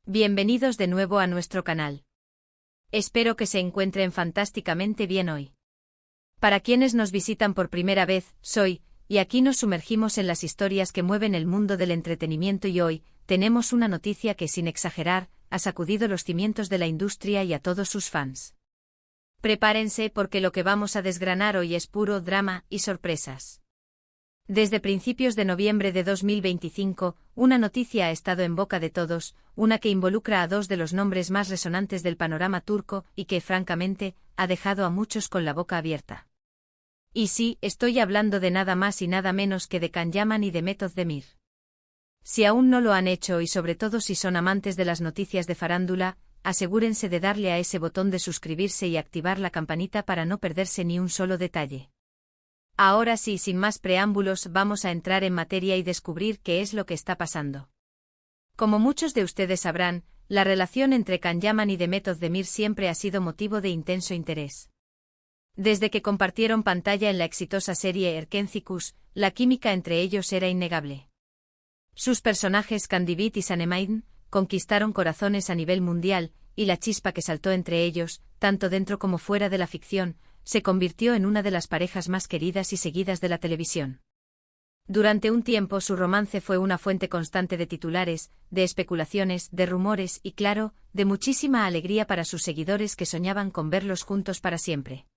Bienvenidos de nuevo a nuestro canal. Espero que se encuentren fantásticamente bien hoy. Para quienes nos visitan por primera vez, soy, y aquí nos sumergimos en las historias que mueven el mundo del entretenimiento y hoy, tenemos una noticia que sin exagerar, ha sacudido los cimientos de la industria y a todos sus fans. Prepárense porque lo que vamos a desgranar hoy es puro drama y sorpresas. Desde principios de noviembre de 2025, una noticia ha estado en boca de todos, una que involucra a dos de los nombres más resonantes del panorama turco y que, francamente, ha dejado a muchos con la boca abierta. Y sí, estoy hablando de nada más y nada menos que de Can Yaman y de Mehmet Özdemir. Si aún no lo han hecho y sobre todo si son amantes de las noticias de farándula, asegúrense de darle a ese botón de suscribirse y activar la campanita para no perderse ni un solo detalle. Ahora sí, sin más preámbulos, vamos a entrar en materia y descubrir qué es lo que está pasando. Como muchos de ustedes sabrán, la relación entre Can Yaman y Mehmet Özdemir siempre ha sido motivo de intenso interés. Desde que compartieron pantalla en la exitosa serie Erkenci, la química entre ellos era innegable. Sus personajes Kandibit y Sanemeyn conquistaron corazones a nivel mundial, y la chispa que saltó entre ellos, tanto dentro como fuera de la ficción, se convirtió en una de las parejas más queridas y seguidas de la televisión. Durante un tiempo su romance fue una fuente constante de titulares, de especulaciones, de rumores y, claro, de muchísima alegría para sus seguidores que soñaban con verlos juntos para siempre.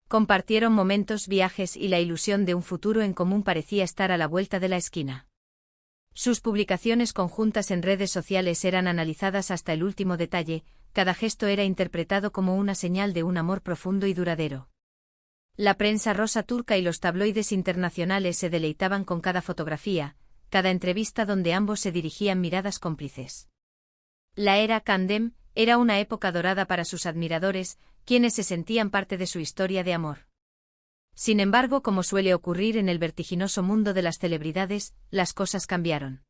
Compartieron momentos, viajes y la ilusión de un futuro en común parecía estar a la vuelta de la esquina. Sus publicaciones conjuntas en redes sociales eran analizadas hasta el último detalle, cada gesto era interpretado como una señal de un amor profundo y duradero. La prensa rosa turca y los tabloides internacionales se deleitaban con cada fotografía, cada entrevista donde ambos se dirigían miradas cómplices. La era Kandem era una época dorada para sus admiradores, quienes se sentían parte de su historia de amor. Sin embargo, como suele ocurrir en el vertiginoso mundo de las celebridades, las cosas cambiaron.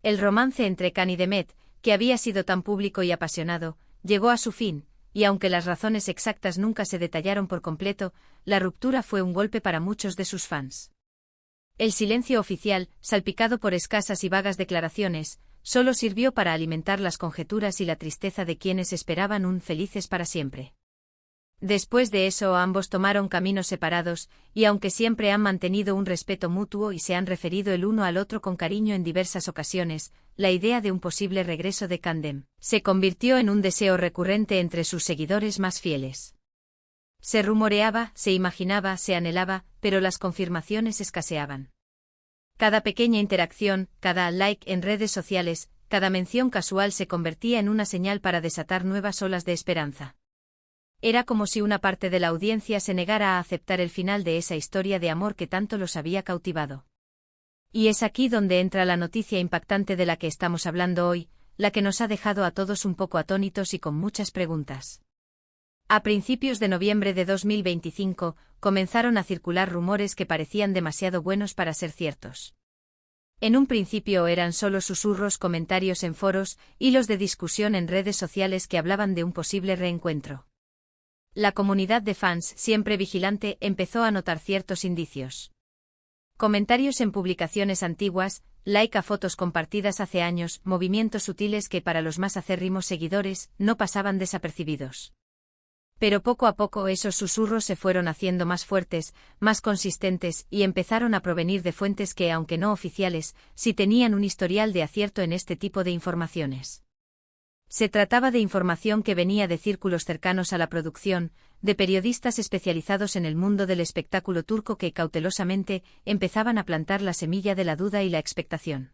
El romance entre Can y Mehmet, que había sido tan público y apasionado, llegó a su fin, y aunque las razones exactas nunca se detallaron por completo, la ruptura fue un golpe para muchos de sus fans. El silencio oficial, salpicado por escasas y vagas declaraciones, solo sirvió para alimentar las conjeturas y la tristeza de quienes esperaban un felices para siempre. Después de eso ambos tomaron caminos separados, y aunque siempre han mantenido un respeto mutuo y se han referido el uno al otro con cariño en diversas ocasiones, la idea de un posible regreso de Kandem se convirtió en un deseo recurrente entre sus seguidores más fieles. Se rumoreaba, se imaginaba, se anhelaba, pero las confirmaciones escaseaban. Cada pequeña interacción, cada like en redes sociales, cada mención casual se convertía en una señal para desatar nuevas olas de esperanza. Era como si una parte de la audiencia se negara a aceptar el final de esa historia de amor que tanto los había cautivado. Y es aquí donde entra la noticia impactante de la que estamos hablando hoy, la que nos ha dejado a todos un poco atónitos y con muchas preguntas. A principios de noviembre de 2025, comenzaron a circular rumores que parecían demasiado buenos para ser ciertos. En un principio eran solo susurros, comentarios en foros, hilos de discusión en redes sociales que hablaban de un posible reencuentro. La comunidad de fans, siempre vigilante, empezó a notar ciertos indicios. Comentarios en publicaciones antiguas, like a fotos compartidas hace años, movimientos sutiles que para los más acérrimos seguidores no pasaban desapercibidos. Pero poco a poco esos susurros se fueron haciendo más fuertes, más consistentes y empezaron a provenir de fuentes que, aunque no oficiales, sí tenían un historial de acierto en este tipo de informaciones. Se trataba de información que venía de círculos cercanos a la producción, de periodistas especializados en el mundo del espectáculo turco que cautelosamente empezaban a plantar la semilla de la duda y la expectación.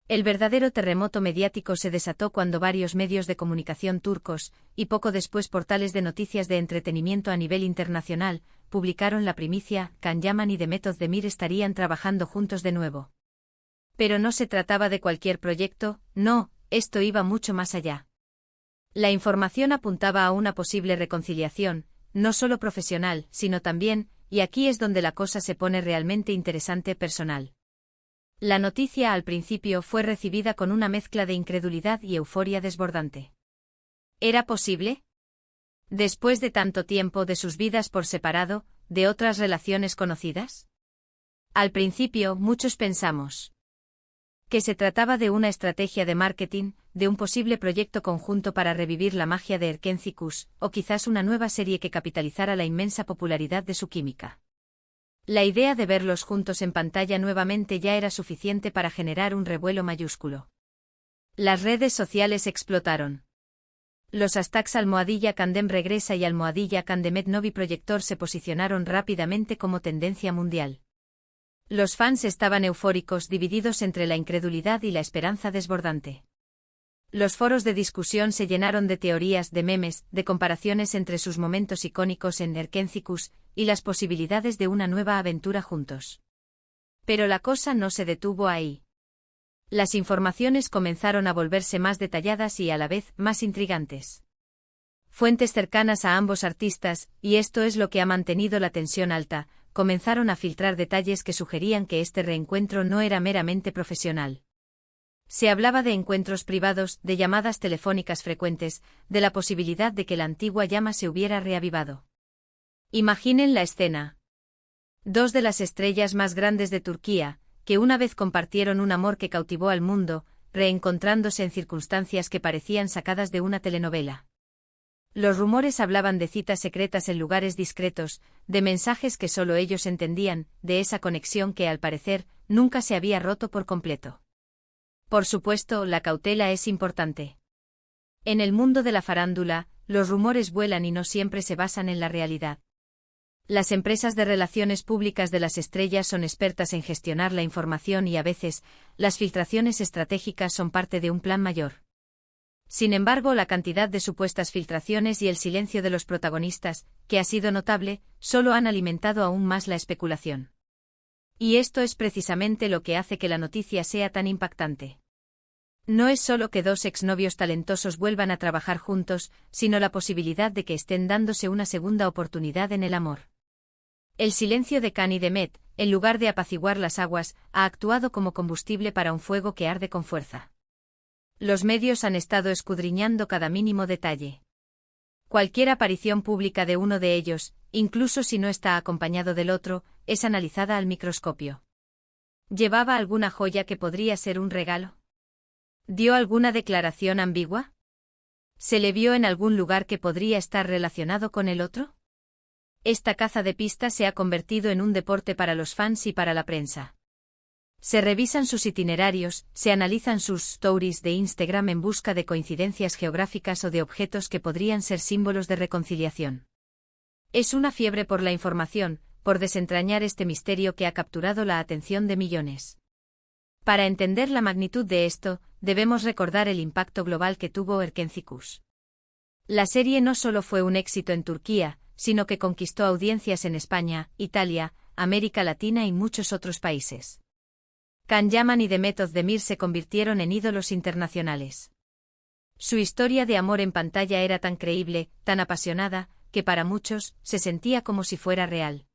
El verdadero terremoto mediático se desató cuando varios medios de comunicación turcos, y poco después portales de noticias de entretenimiento a nivel internacional, publicaron la primicia: Can Yaman y Mehmet Özdemir estarían trabajando juntos de nuevo. Pero no se trataba de cualquier proyecto, no. Esto iba mucho más allá. La información apuntaba a una posible reconciliación, no solo profesional, sino también, y aquí es donde la cosa se pone realmente interesante, personal. La noticia al principio fue recibida con una mezcla de incredulidad y euforia desbordante. ¿Era posible? Después de tanto tiempo de sus vidas por separado, de otras relaciones conocidas. Al principio muchos pensamos: Que se trataba de una estrategia de marketing, de un posible proyecto conjunto para revivir la magia de Erkencicus, o quizás una nueva serie que capitalizara la inmensa popularidad de su química. La idea de verlos juntos en pantalla nuevamente ya era suficiente para generar un revuelo mayúsculo. Las redes sociales explotaron. Los hashtags #Candem regresa y #Candemet Novi Proyector se posicionaron rápidamente como tendencia mundial. Los fans estaban eufóricos, divididos entre la incredulidad y la esperanza desbordante. Los foros de discusión se llenaron de teorías, de memes, de comparaciones entre sus momentos icónicos en Erkencicus y las posibilidades de una nueva aventura juntos. Pero la cosa no se detuvo ahí. Las informaciones comenzaron a volverse más detalladas y a la vez más intrigantes. Fuentes cercanas a ambos artistas, y esto es lo que ha mantenido la tensión alta, comenzaron a filtrar detalles que sugerían que este reencuentro no era meramente profesional. Se hablaba de encuentros privados, de llamadas telefónicas frecuentes, de la posibilidad de que la antigua llama se hubiera reavivado. Imaginen la escena. Dos de las estrellas más grandes de Turquía, que una vez compartieron un amor que cautivó al mundo, reencontrándose en circunstancias que parecían sacadas de una telenovela. Los rumores hablaban de citas secretas en lugares discretos, de mensajes que solo ellos entendían, de esa conexión que al parecer nunca se había roto por completo. Por supuesto, la cautela es importante. En el mundo de la farándula, los rumores vuelan y no siempre se basan en la realidad. Las empresas de relaciones públicas de las estrellas son expertas en gestionar la información y a veces, las filtraciones estratégicas son parte de un plan mayor. Sin embargo, la cantidad de supuestas filtraciones y el silencio de los protagonistas, que ha sido notable, solo han alimentado aún más la especulación. Y esto es precisamente lo que hace que la noticia sea tan impactante. No es solo que dos exnovios talentosos vuelvan a trabajar juntos, sino la posibilidad de que estén dándose una segunda oportunidad en el amor. El silencio de Can y de Met, en lugar de apaciguar las aguas, ha actuado como combustible para un fuego que arde con fuerza. Los medios han estado escudriñando cada mínimo detalle. Cualquier aparición pública de uno de ellos, incluso si no está acompañado del otro, es analizada al microscopio. ¿Llevaba alguna joya que podría ser un regalo? ¿Dio alguna declaración ambigua? ¿Se le vio en algún lugar que podría estar relacionado con el otro? Esta caza de pistas se ha convertido en un deporte para los fans y para la prensa. Se revisan sus itinerarios, se analizan sus stories de Instagram en busca de coincidencias geográficas o de objetos que podrían ser símbolos de reconciliación. Es una fiebre por la información, por desentrañar este misterio que ha capturado la atención de millones. Para entender la magnitud de esto, debemos recordar el impacto global que tuvo Erkencicus. La serie no solo fue un éxito en Turquía, sino que conquistó audiencias en España, Italia, América Latina y muchos otros países. Can Yaman y Demet Özdemir se convirtieron en ídolos internacionales. Su historia de amor en pantalla era tan creíble, tan apasionada, que para muchos se sentía como si fuera real.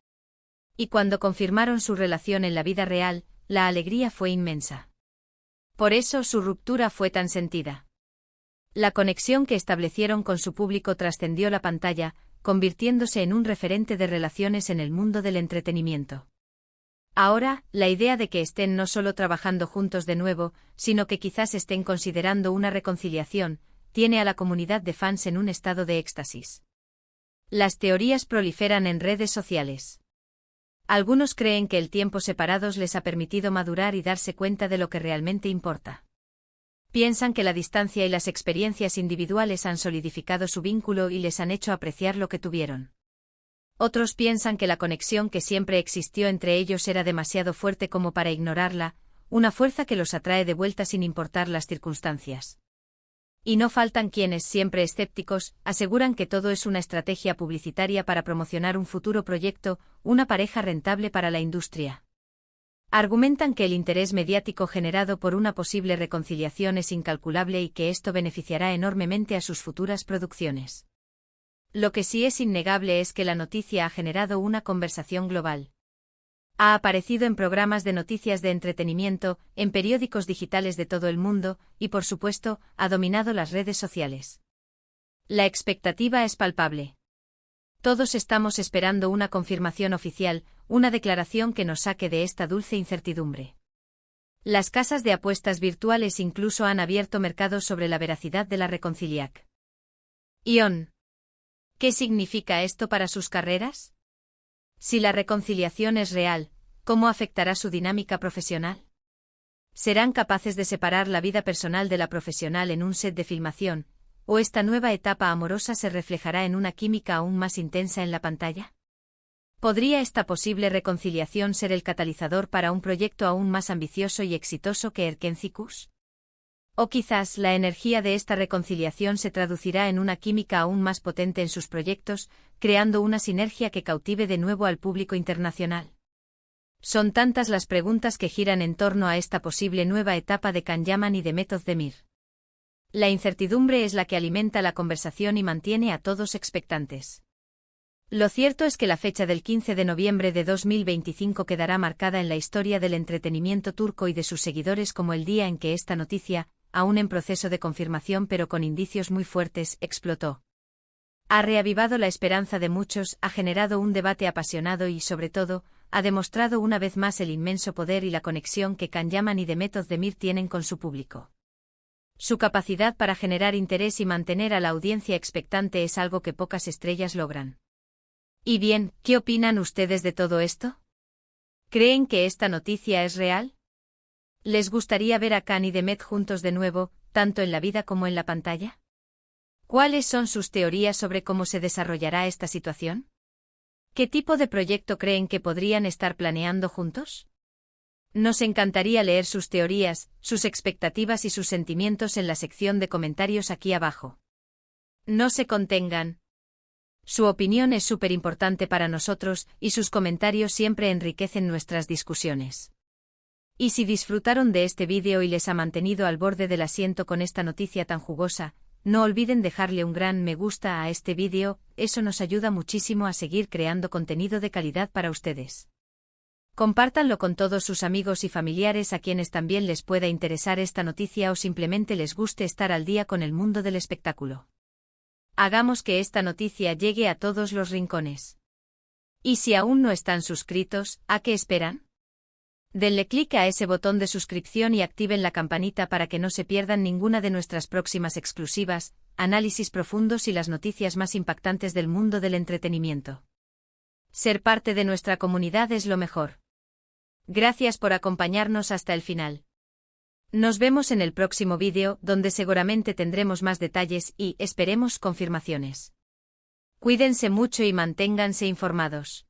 Y cuando confirmaron su relación en la vida real, la alegría fue inmensa. Por eso su ruptura fue tan sentida. La conexión que establecieron con su público trascendió la pantalla, convirtiéndose en un referente de relaciones en el mundo del entretenimiento. Ahora, la idea de que estén no solo trabajando juntos de nuevo, sino que quizás estén considerando una reconciliación, tiene a la comunidad de fans en un estado de éxtasis. Las teorías proliferan en redes sociales. Algunos creen que el tiempo separados les ha permitido madurar y darse cuenta de lo que realmente importa. Piensan que la distancia y las experiencias individuales han solidificado su vínculo y les han hecho apreciar lo que tuvieron. Otros piensan que la conexión que siempre existió entre ellos era demasiado fuerte como para ignorarla, una fuerza que los atrae de vuelta sin importar las circunstancias. Y no faltan quienes, siempre escépticos, aseguran que todo es una estrategia publicitaria para promocionar un futuro proyecto, una pareja rentable para la industria. Argumentan que el interés mediático generado por una posible reconciliación es incalculable y que esto beneficiará enormemente a sus futuras producciones. Lo que sí es innegable es que la noticia ha generado una conversación global. Ha aparecido en programas de noticias de entretenimiento, en periódicos digitales de todo el mundo, y por supuesto, ha dominado las redes sociales. La expectativa es palpable. Todos estamos esperando una confirmación oficial, una declaración que nos saque de esta dulce incertidumbre. Las casas de apuestas virtuales incluso han abierto mercados sobre la veracidad de la reconciliac. Ion. ¿Qué significa esto para sus carreras? Si la reconciliación es real, ¿cómo afectará su dinámica profesional? ¿Serán capaces de separar la vida personal de la profesional en un set de filmación, o esta nueva etapa amorosa se reflejará en una química aún más intensa en la pantalla? ¿Podría esta posible reconciliación ser el catalizador para un proyecto aún más ambicioso y exitoso que Erkencicus? O quizás la energía de esta reconciliación se traducirá en una química aún más potente en sus proyectos, creando una sinergia que cautive de nuevo al público internacional. Son tantas las preguntas que giran en torno a esta posible nueva etapa de Can Yaman y de Method Demir. La incertidumbre es la que alimenta la conversación y mantiene a todos expectantes. Lo cierto es que la fecha del 15 de noviembre de 2025 quedará marcada en la historia del entretenimiento turco y de sus seguidores como el día en que esta noticia, aún en proceso de confirmación pero con indicios muy fuertes, explotó. Ha reavivado la esperanza de muchos, ha generado un debate apasionado y, sobre todo, ha demostrado una vez más el inmenso poder y la conexión que Can Yaman y Demet Özdemir tienen con su público. Su capacidad para generar interés y mantener a la audiencia expectante es algo que pocas estrellas logran. Y bien, ¿qué opinan ustedes de todo esto? ¿Creen que esta noticia es real? ¿Les gustaría ver a Can y Demet juntos de nuevo, tanto en la vida como en la pantalla? ¿Cuáles son sus teorías sobre cómo se desarrollará esta situación? ¿Qué tipo de proyecto creen que podrían estar planeando juntos? Nos encantaría leer sus teorías, sus expectativas y sus sentimientos en la sección de comentarios aquí abajo. No se contengan. Su opinión es súper importante para nosotros y sus comentarios siempre enriquecen nuestras discusiones. Y si disfrutaron de este vídeo y les ha mantenido al borde del asiento con esta noticia tan jugosa, no olviden dejarle un gran me gusta a este vídeo, eso nos ayuda muchísimo a seguir creando contenido de calidad para ustedes. Compártanlo con todos sus amigos y familiares a quienes también les pueda interesar esta noticia o simplemente les guste estar al día con el mundo del espectáculo. Hagamos que esta noticia llegue a todos los rincones. Y si aún no están suscritos, ¿a qué esperan? Denle clic a ese botón de suscripción y activen la campanita para que no se pierdan ninguna de nuestras próximas exclusivas, análisis profundos y las noticias más impactantes del mundo del entretenimiento. Ser parte de nuestra comunidad es lo mejor. Gracias por acompañarnos hasta el final. Nos vemos en el próximo vídeo, donde seguramente tendremos más detalles y, esperemos, confirmaciones. Cuídense mucho y manténganse informados.